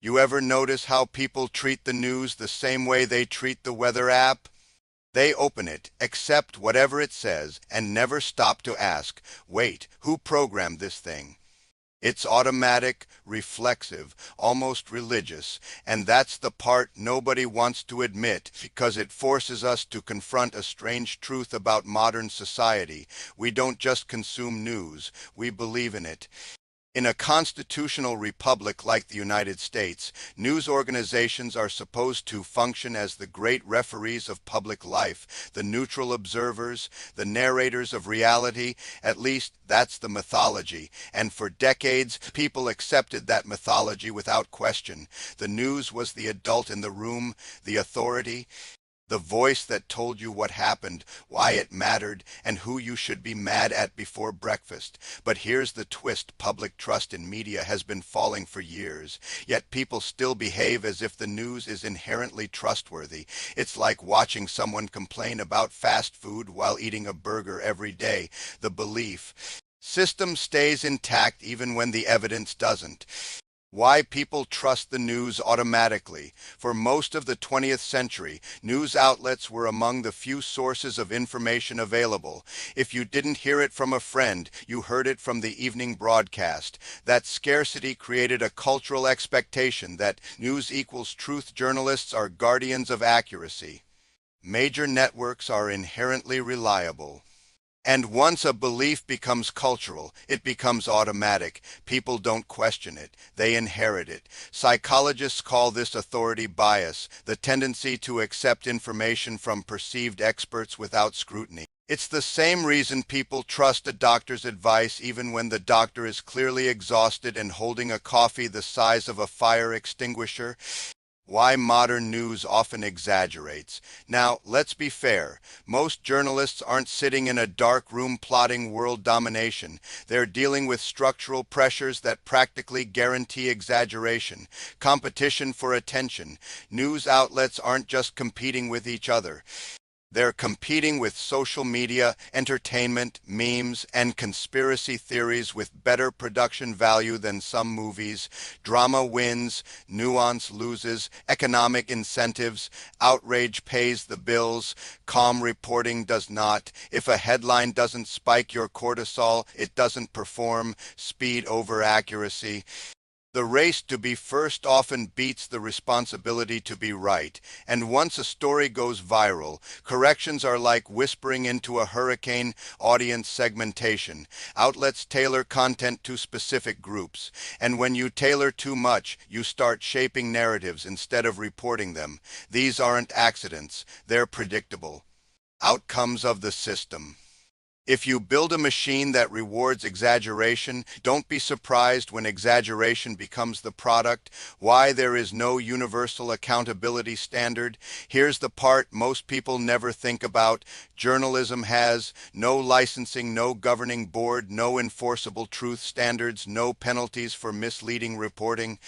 You ever notice how people treat the news the same way they treat the weather app? They open it, accept whatever it says, and never stop to ask, wait, who programmed this thing? It's automatic, reflexive, almost religious, and that's the part nobody wants to admit because it forces us to confront a strange truth about modern society. We don't just consume news, we believe in it. In a constitutional republic like the United States, news organizations are supposed to function as the great referees of public life, the neutral observers, the narrators of reality. At least that's the mythology, and for decades people accepted that mythology without question. The news was the adult in the room, the authority, the voice that told you what happened, why it mattered, and who you should be mad at before breakfast. But here's the twist: public trust in media has been falling for years, yet people still behave as if the news is inherently trustworthy. It's like watching someone complain about fast food while eating a burger every day. The belief system stays intact even when the evidence doesn't. Why people trust the news automatically. For most of the 20th century, news outlets were among the few sources of information available. If you didn't hear it from a friend, you heard it from the evening broadcast. That scarcity created a cultural expectation that news equals truth. Journalists are guardians of accuracy. Major networks are inherently reliable. And once a belief becomes cultural, it becomes automatic. People don't question it, they inherit it. Psychologists call this authority bias, the tendency to accept information from perceived experts without scrutiny. It's the same reason people trust a doctor's advice even when the doctor is clearly exhausted and holding a coffee the size of a fire extinguisher. Why modern news often exaggerates. Now, let's be fair. Most journalists aren't sitting in a dark room plotting world domination. They're dealing with structural pressures that practically guarantee exaggeration, competition for attention. News outlets aren't just competing with each other. They're competing with social media, entertainment, memes, and conspiracy theories with better production value than some movies. Drama wins, nuance loses, economic incentives, outrage pays the bills, calm reporting does not. If a headline doesn't spike your cortisol, it doesn't perform. Speed over accuracy. The race to be first often beats the responsibility to be right, and once a story goes viral, corrections are like whispering into a hurricane. Audience segmentation. Outlets tailor content to specific groups, and when you tailor too much, you start shaping narratives instead of reporting them. These aren't accidents, they're predictable outcomes of the system. If you build a machine that rewards exaggeration, don't be surprised when exaggeration becomes the product. Why there is no universal accountability standard. Here's the part most people never think about. Journalism has no licensing, no governing board, no enforceable truth standards, no penalties for misleading reporting.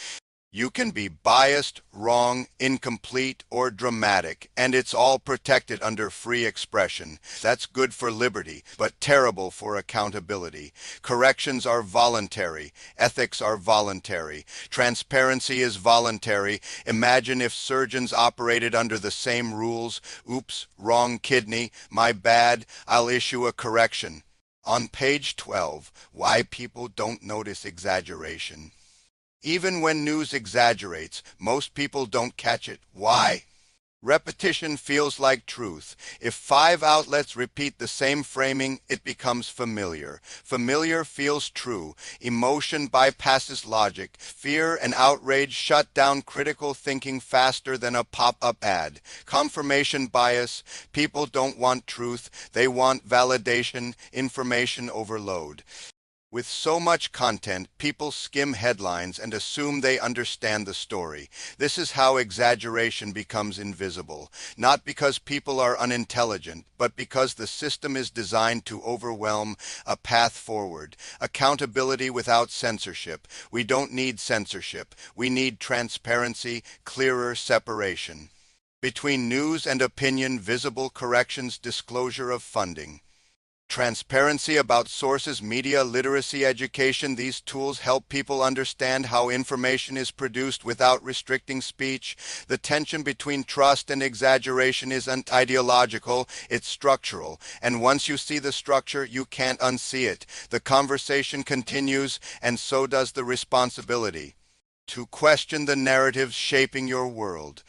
You can be biased, wrong, incomplete, or dramatic, and it's all protected under free expression. That's good for liberty, but terrible for accountability. Corrections are voluntary. Ethics are voluntary. Transparency is voluntary. Imagine if surgeons operated under the same rules. Oops, wrong kidney, my bad, I'll issue a correction. On page 12, why people don't notice exaggeration. Even when news exaggerates, most people don't catch it. Why? Repetition feels like truth. If 5 outlets repeat the same framing, it becomes familiar. Familiar feels true. Emotion bypasses logic. Fear and outrage shut down critical thinking faster than a pop-up ad. Confirmation bias. People don't want truth. They want validation, information overload. With so much content, people skim headlines and assume they understand the story. This is how exaggeration becomes invisible, not because people are unintelligent, but because the system is designed to overwhelm. A path forward. Accountability without censorship. We don't need censorship. We need transparency, clearer separation. Between news and opinion, visible corrections, disclosure of funding. Transparency about sources, media literacy, education. These tools help people understand how information is produced without restricting speech. The tension between trust and exaggeration isn't ideological, it's structural. And once you see the structure, you can't unsee it. The conversation continues, and so does the responsibility to question the narratives shaping your world.